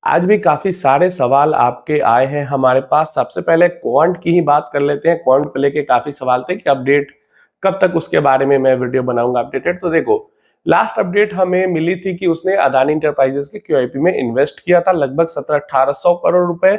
आज भी काफी सारे सवाल आपके आए हैं हमारे पास। सबसे पहले क्वांट की ही बात कर लेते हैं। क्वांट को लेके काफी सवाल थे कि अपडेट कब तक, उसके बारे में मैं वीडियो बनाऊंगा अपडेटेड। तो देखो, लास्ट अपडेट हमें मिली थी कि उसने अदानी इंटरप्राइजेस के क्यूआईपी में इन्वेस्ट किया था लगभग 1700-1800 करोड़ रुपए।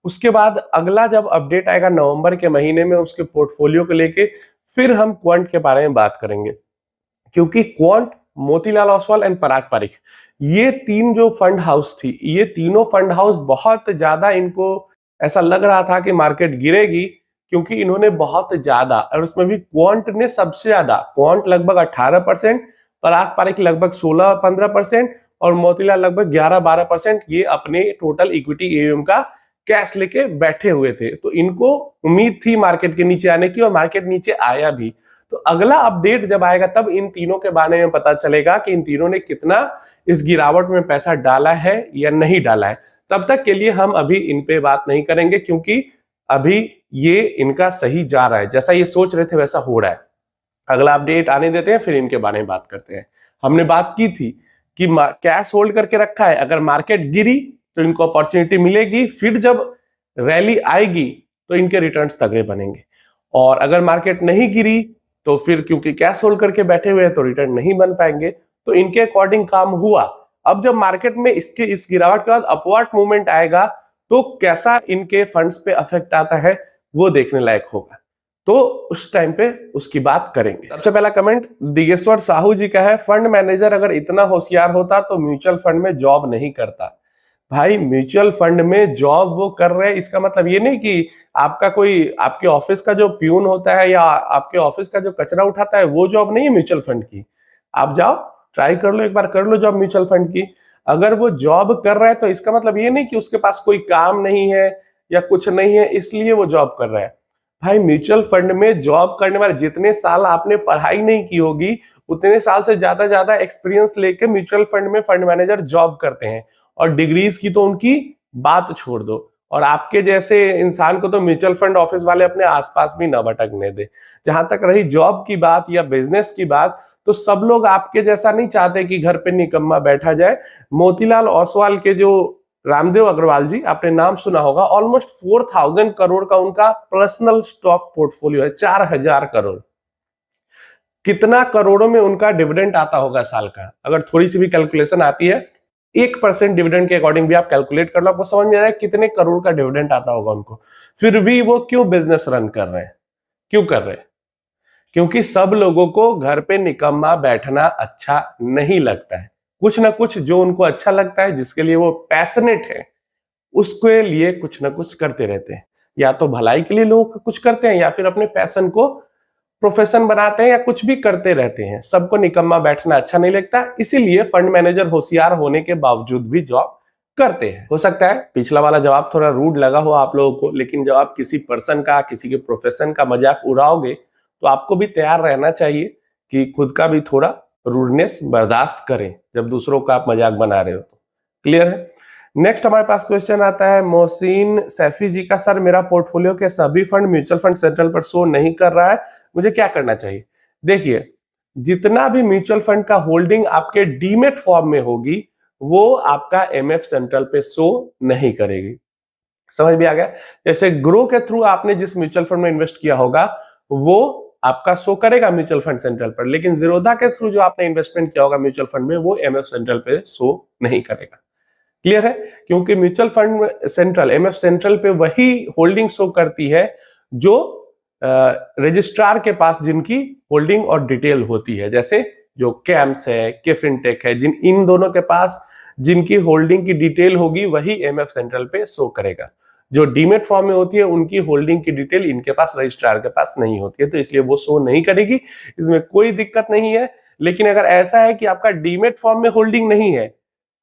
उसके बाद अगला जब अपडेट आएगा नवंबर के महीने में उसके पोर्टफोलियो को लेके, फिर हम क्वांट के बारे में बात करेंगे। क्योंकि क्वांट, मोतीलाल ओसवाल एंड पराग पारिक, ये तीन जो फंड हाउस थी, ये तीनों फंड हाउस बहुत ज्यादा, इनको ऐसा लग रहा था कि मार्केट गिरेगी क्योंकि इन्होंने बहुत ज्यादा, और उसमें भी क्वांट ने सबसे ज्यादा, क्वांट लगभग 18%, पराग पारिक लगभग 16-15% और मोतीलाल लगभग 11-12% ये अपने टोटल इक्विटी एयूएम का कैश लेके बैठे हुए थे। तो इनको उम्मीद थी मार्केट के नीचे आने की और मार्केट नीचे आया भी। तो अगला अपडेट जब आएगा तब इन तीनों के बारे में पता चलेगा कि इन तीनों ने कितना इस गिरावट में पैसा डाला है या नहीं डाला है। तब तक के लिए हम अभी इन पे बात नहीं करेंगे क्योंकि अभी ये इनका सही जा रहा है, जैसा ये सोच रहे थे वैसा हो रहा है। अगला अपडेट आने देते हैं, फिर इनके बारे में बात करते हैं। हमने बात की थी कि कैश होल्ड करके रखा है, अगर मार्केट गिरी तो इनको अपॉर्चुनिटी मिलेगी, फिर जब रैली आएगी तो इनके रिटर्न्स तगड़े बनेंगे। और अगर मार्केट नहीं गिरी तो फिर क्योंकि कैश होल्ड करके बैठे हुए हैं तो रिटर्न नहीं बन पाएंगे। तो इनके अकॉर्डिंग काम हुआ। अब जब मार्केट में इसके इस गिरावट के बाद अपवर्ड मूवमेंट आएगा तो कैसा इनके फंड्स पे अफेक्ट आता है वो देखने लायक होगा। तो उस टाइम पे उसकी बात करेंगे। सबसे पहला कमेंट दिगेश्वर साहू जी का है, फंड मैनेजर अगर इतना होशियार होता तो म्यूचुअल फंड में जॉब नहीं करता। भाई, म्यूचुअल फंड में जॉब वो कर रहे हैं, इसका मतलब ये नहीं कि आपका कोई, आपके ऑफिस का जो प्यून होता है या आपके ऑफिस का जो कचरा उठाता है वो जॉब नहीं है म्यूचुअल फंड की। आप जाओ, ट्राई कर लो, एक बार कर लो जॉब म्यूचुअल फंड की। अगर वो जॉब कर रहा है तो इसका मतलब ये नहीं कि उसके पास कोई काम नहीं है या कुछ नहीं है इसलिए वो जॉब कर रहा है। भाई, म्यूचुअल फंड में जॉब करने वाले, जितने साल आपने पढ़ाई नहीं की होगी उतने साल से ज्यादा एक्सपीरियंस लेके म्यूचुअल फंड में फंड मैनेजर जॉब करते हैं। और डिग्रीज की तो उनकी बात छोड़ दो, और आपके जैसे इंसान को तो म्यूचुअल फंड ऑफिस वाले अपने आसपास भी ना भटकने दे। जहां तक रही जॉब की बात या बिजनेस की बात, तो सब लोग आपके जैसा नहीं चाहते कि घर पे निकम्मा बैठा जाए। मोतीलाल ओसवाल के जो रामदेव अग्रवाल जी, आपने नाम सुना होगा, ऑलमोस्ट 4000 करोड़ का उनका पर्सनल स्टॉक पोर्टफोलियो है, 4000 करोड़। कितना करोड़ों में उनका डिविडेंड आता होगा साल का? अगर थोड़ी सी भी कैलकुलेशन आती है, 1% डिविडेंड के अकॉर्डिंग भी आप कैलकुलेट कर लो, आपको समझ में आएगा कितने करोड़ का डिविडेंड आता होगा उनको। फिर भी वो क्यों बिजनेस रन कर रहे हैं? क्यों कर रहे हैं? क्योंकि सब लोगों को घर पे निकम्मा बैठना अच्छा नहीं लगता है। कुछ ना कुछ जो उनको अच्छा लगता है, जिसके लिए वो पैशनेट है, उसके लिए कुछ ना कुछ करते रहते हैं। या तो भलाई के लिए लोग कुछ करते हैं या फिर अपने पैशन को प्रोफेशन बनाते हैं या कुछ भी करते रहते हैं। सबको निकम्मा बैठना अच्छा नहीं लगता, इसीलिए फंड मैनेजर होशियार होने के बावजूद भी जॉब करते हैं। हो सकता है पिछला वाला जवाब थोड़ा रूड लगा हो आप लोगों को, लेकिन जब आप किसी पर्सन का, किसी के प्रोफेशन का मजाक उड़ाओगे तो आपको भी तैयार रहना चाहिए कि खुद का भी थोड़ा रूडनेस बर्दाश्त करें जब दूसरों का आप मजाक बना रहे हो तो। क्लियर है? नेक्स्ट हमारे पास क्वेश्चन आता है मोहसिन सैफी जी का, सर मेरा पोर्टफोलियो के सभी फंड म्यूचुअल फंड सेंट्रल पर शो नहीं कर रहा है, मुझे क्या करना चाहिए? देखिए, जितना भी म्यूचुअल फंड का होल्डिंग आपके डीमेट फॉर्म में होगी वो आपका एमएफ सेंट्रल पे शो नहीं करेगी। समझ में आ गया? जैसे ग्रो के थ्रू आपने जिस म्यूचुअल फंड में इन्वेस्ट किया होगा वो आपका शो करेगा म्यूचुअल फंड सेंट्रल पर, लेकिन जीरोधा के थ्रू जो आपने इन्वेस्टमेंट किया होगा म्यूचुअल फंड में वो एमएफ सेंट्रल पे शो नहीं करेगा। क्लियर है? क्योंकि mutual fund central, MF central पे वही होल्डिंग शो करती है जो रजिस्ट्रार के पास जिनकी होल्डिंग और डिटेल होती है, जैसे जो कैम्स है, के फिनटेक है, जिन इन दोनों के पास जिनकी होल्डिंग की डिटेल होगी वही एमएफ सेंट्रल पे शो करेगा। जो डीमेट फॉर्म में होती है उनकी होल्डिंग की डिटेल इनके पास, रजिस्ट्रार के पास नहीं होती है, तो इसलिए वो शो नहीं करेगी। इसमें कोई दिक्कत नहीं है। लेकिन अगर ऐसा है कि आपका डीमेट फॉर्म में होल्डिंग नहीं है,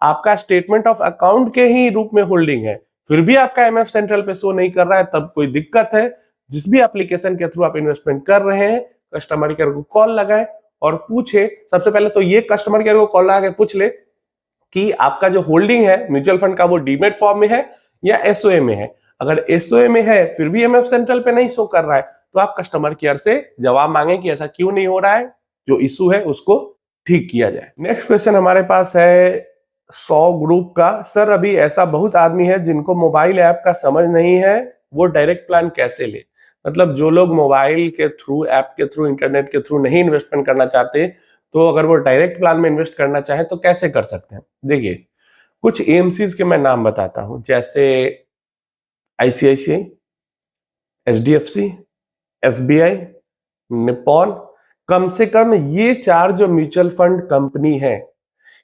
आपका स्टेटमेंट ऑफ अकाउंट के ही रूप में होल्डिंग है, फिर भी आपका एमएफ सेंट्रल पे शो नहीं कर रहा है, तब कोई दिक्कत है। जिस भी एप्लीकेशन के थ्रू आप इन्वेस्टमेंट कर रहे हैं, कस्टमर केयर को कॉल लगाए और पूछे। सबसे पहले तो ये कस्टमर केयर को कॉल लगा के पूछ ले कि आपका जो होल्डिंग है म्यूचुअल फंड का वो डीमेट फॉर्म में है या एसओए में है। अगर एसओए में है फिर भी एमएफ सेंट्रल पे नहीं शो कर रहा है तो आप कस्टमर केयर से जवाब मांगे कि ऐसा क्यों नहीं हो रहा है, जो इशू है उसको ठीक किया जाए। नेक्स्ट क्वेश्चन हमारे पास है 100 ग्रुप का, सर अभी ऐसा बहुत आदमी है जिनको मोबाइल ऐप का समझ नहीं है, वो डायरेक्ट प्लान कैसे ले? मतलब जो लोग मोबाइल के थ्रू, ऐप के थ्रू, इंटरनेट के थ्रू नहीं इन्वेस्टमेंट करना चाहते, तो अगर वो डायरेक्ट प्लान में इन्वेस्ट करना चाहे तो कैसे कर सकते हैं? देखिए, कुछ एएमसीज के मैं नाम बताता हूं, जैसे आईसीआईसीआई, एचडीएफसी, एसबीआई, निप्पॉन। कम से कम ये 4 जो म्यूचुअल फंड कंपनी है,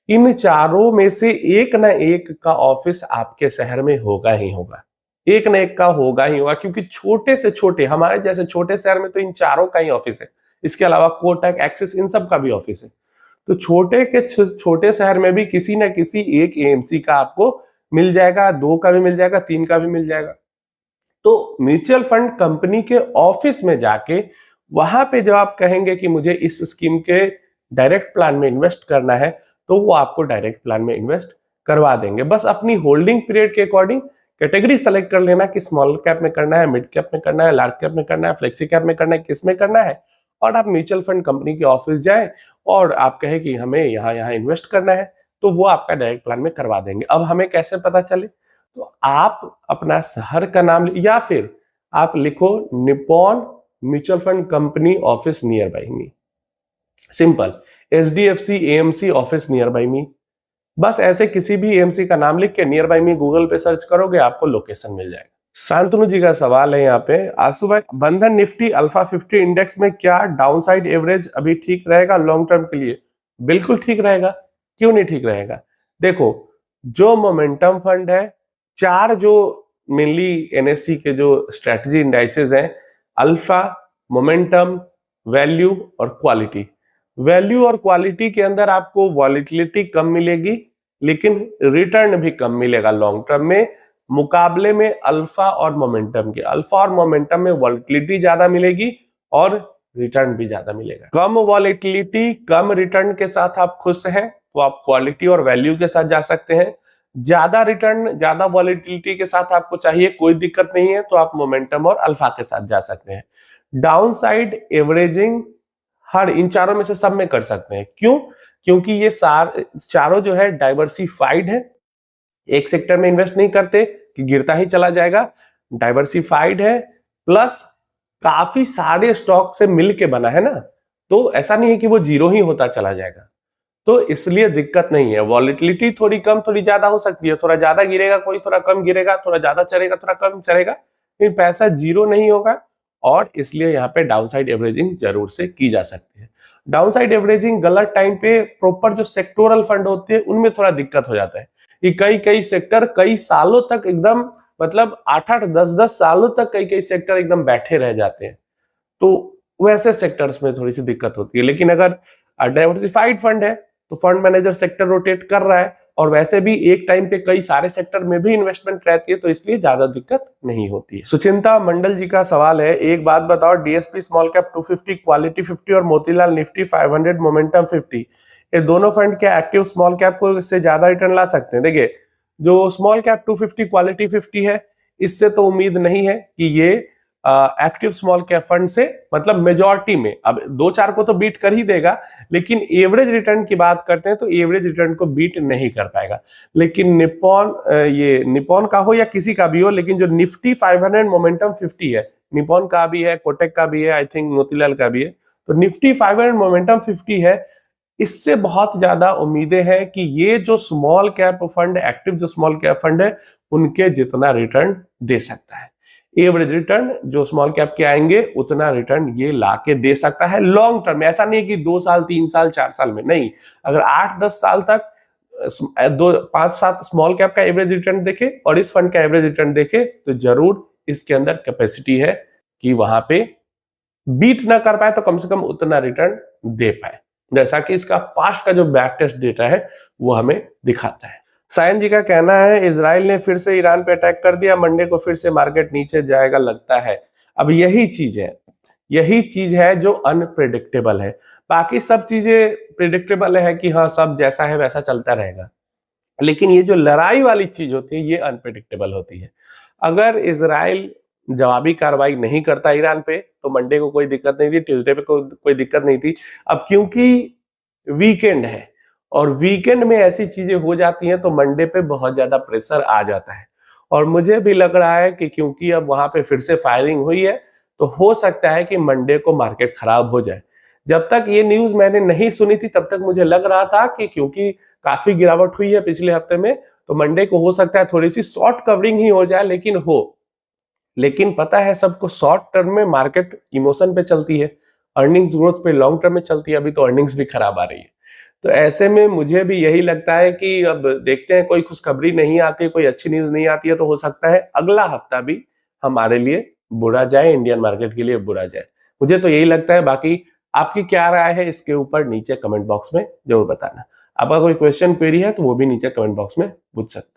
इन चारों में से एक ना एक का ऑफिस आपके शहर में होगा ही होगा, एक ना एक का होगा ही होगा, क्योंकि छोटे से छोटे, हमारे जैसे छोटे शहर में तो इन चारों का ही ऑफिस है। इसके अलावा कोटक, एक्सिस, इन सब का भी ऑफिस है। तो छोटे के छोटे शहर में भी किसी ना किसी एक एएमसी का आपको मिल जाएगा, 2 का भी मिल जाएगा, 3 का भी मिल जाएगा। तो म्यूचुअल फंड कंपनी के ऑफिस में जाके वहां पे जब आप कहेंगे कि मुझे इस स्कीम के डायरेक्ट प्लान में इन्वेस्ट करना है, तो वो आपको डायरेक्ट प्लान में इन्वेस्ट करवा देंगे। बस अपनी होल्डिंग पीरियड के अकॉर्डिंग कैटेगरी सेलेक्ट कर लेना कि स्मॉल कैप में करना है, मिड कैप में करना है, लार्ज कैप में करना है, फ्लेक्सी कैप में करना है, किस में करना है, और आप म्यूचुअल फंड कंपनी के ऑफिस जाएं और आप कहें कि हमें यहाँ यहाँ इन्वेस्ट करना है, तो वो आपका डायरेक्ट प्लान में करवा देंगे। अब हमें कैसे पता चले? तो आप अपना शहर का नाम या फिर आप लिखो Nippon mutual fund company office nearby me, simple, HDFC AMC office nearby me. बस ऐसे किसी भी एएमसी का नाम लिख के नियर बाई मी गूगल पे सर्च करोगे, आपको लोकेशन मिल जाएगा। शांतनु जी का सवाल है यहाँ पे, आसू भाई, बंधन निफ्टी अल्फा 50 इंडेक्स में क्या डाउनसाइड एवरेज अभी ठीक रहेगा लॉन्ग टर्म के लिए? बिल्कुल ठीक रहेगा, क्यों नहीं ठीक रहेगा? देखो, जो मोमेंटम फंड है, 4 जो मेनली एनएससी के जो स्ट्रेटजी इंडाइसेस हैं, अल्फा, मोमेंटम, वैल्यू और क्वालिटी। वैल्यू और क्वालिटी के अंदर आपको वॉलिटिलिटी कम मिलेगी, लेकिन रिटर्न भी कम मिलेगा लॉन्ग टर्म में, मुकाबले में अल्फा और मोमेंटम के। अल्फा और मोमेंटम में वॉलिटिलिटी ज्यादा मिलेगी और रिटर्न भी ज्यादा मिलेगा। कम वॉलिटिलिटी कम रिटर्न के साथ आप खुश हैं तो आप क्वालिटी और वैल्यू के साथ जा सकते हैं। ज्यादा रिटर्न ज्यादा वॉलिटिलिटी के साथ आपको चाहिए, कोई दिक्कत नहीं है, तो आप मोमेंटम और अल्फा के साथ जा सकते हैं। डाउन साइड एवरेजिंग हर इन चारों में से सब में कर सकते हैं। क्यों? क्योंकि ये चारों जो है डाइवर्सिफाइड है, एक सेक्टर में इन्वेस्ट नहीं करते कि गिरता ही चला जाएगा, डाइवर्सिफाइड है, प्लस काफी सारे स्टॉक से मिलके बना है ना, तो ऐसा नहीं है कि वो जीरो ही होता चला जाएगा, तो इसलिए दिक्कत नहीं है। वॉलिटिलिटी थोड़ी कम थोड़ी ज्यादा हो सकती है, थोड़ा ज्यादा गिरेगा कोई, थोड़ा कम गिरेगा, थोड़ा ज्यादा चलेगा थोड़ा कम चलेगा, लेकिन पैसा जीरो नहीं होगा, और इसलिए यहाँ पे डाउनसाइड एवरेजिंग जरूर से की जा सकती है। डाउनसाइड एवरेजिंग गलत टाइम पे प्रॉपर जो सेक्टोरल फंड होते हैं उनमें थोड़ा दिक्कत हो जाता है कि कई सेक्टर कई सालों तक एकदम, मतलब 8-8 10-10 सालों तक कई सेक्टर एकदम बैठे रह जाते हैं, तो वैसे सेक्टर्स में थोड़ी सी दिक्कत होती है। लेकिन अगर डाइवर्सिफाइड फंड है तो फंड मैनेजर सेक्टर रोटेट कर रहा है, और वैसे भी एक टाइम पे कई सारे सेक्टर में भी इन्वेस्टमेंट रहती है, तो इसलिए ज्यादा दिक्कत नहीं होती है। सुचिंता मंडल जी का सवाल है, एक बात बताओ, डीएसपी स्मॉल कैप 250, क्वालिटी 50 और मोतीलाल निफ्टी 500 मोमेंटम 50, ये दोनों फंड क्या एक्टिव स्मॉल कैप को इससे ज्यादा रिटर्न ला सकते हैं? देखिए, जो स्मॉल कैप 250 क्वालिटी 50 है, इससे तो उम्मीद नहीं है कि ये एक्टिव स्मॉल कैप फंड से, मतलब मेजॉरिटी में, अब 2-4 को तो बीट कर ही देगा, लेकिन एवरेज रिटर्न की बात करते हैं तो एवरेज रिटर्न को बीट नहीं कर पाएगा। लेकिन निप्पॉन, ये निप्पॉन का हो या किसी का भी हो, लेकिन जो निफ्टी 500 मोमेंटम 50 है, निप्पॉन का भी है, कोटक का भी है, आई थिंक मोतीलाल का भी है, तो निफ्टी 500 मोमेंटम 50 है, इससे बहुत ज्यादा उम्मीदें हैं कि ये जो स्मॉल कैप फंड, एक्टिव जो स्मॉल कैप फंड है, उनके जितना रिटर्न दे सकता है। एवरेज रिटर्न जो स्मॉल कैप के आएंगे उतना रिटर्न ये लाके दे सकता है लॉन्ग टर्म में। ऐसा नहीं है कि 2 साल 3 साल 4 साल में, नहीं, अगर 8-10 साल तक 5-7 स्मॉल कैप का एवरेज रिटर्न देखे और इस फंड का एवरेज रिटर्न देखे, तो जरूर इसके अंदर कैपेसिटी है कि वहां पे बीट ना कर पाए तो कम से कम उतना रिटर्न दे पाए, जैसा कि इसका पास्ट का जो बैक टेस्ट डेटा है वो हमें दिखाता है। सायन जी का कहना है, इजराइल ने फिर से ईरान पे अटैक कर दिया, मंडे को फिर से मार्केट नीचे जाएगा लगता है। अब यही चीज है जो अनप्रेडिक्टेबल है। बाकी सब चीजें प्रेडिक्टेबल है कि हाँ सब जैसा है वैसा चलता रहेगा, लेकिन ये जो लड़ाई वाली चीज होती है ये अनप्रेडिक्टेबल होती है। अगर इजराइल जवाबी कार्रवाई नहीं करता ईरान पे तो मंडे को कोई दिक्कत नहीं थी, ट्यूसडे पे कोई दिक्कत नहीं थी। अब क्योंकि वीकेंड है और वीकेंड में ऐसी चीजें हो जाती हैं तो मंडे पे बहुत ज्यादा प्रेशर आ जाता है। और मुझे भी लग रहा है कि क्योंकि अब वहां पे फिर से फायरिंग हुई है तो हो सकता है कि मंडे को मार्केट खराब हो जाए। जब तक ये न्यूज मैंने नहीं सुनी थी तब तक मुझे लग रहा था कि क्योंकि काफी गिरावट हुई है पिछले हफ्ते में तो मंडे को हो सकता है थोड़ी सी शॉर्ट कवरिंग ही हो जाए, लेकिन पता है सबको शॉर्ट टर्म में मार्केट इमोशन पे चलती है, अर्निंग्स ग्रोथ पे लॉन्ग टर्म में चलती है। अभी तो अर्निंग्स भी खराब आ रही है। तो ऐसे में मुझे भी यही लगता है कि अब देखते हैं, कोई खुशखबरी नहीं आती, कोई अच्छी न्यूज नहीं आती है तो हो सकता है अगला हफ्ता भी हमारे लिए बुरा जाए, इंडियन मार्केट के लिए बुरा जाए। मुझे तो यही लगता है। बाकी आपकी क्या राय है इसके ऊपर नीचे कमेंट बॉक्स में जरूर बताना। आपका कोई क्वेश्चन क्वेरी है तो वो भी नीचे कमेंट बॉक्स में पूछ सकते हैं।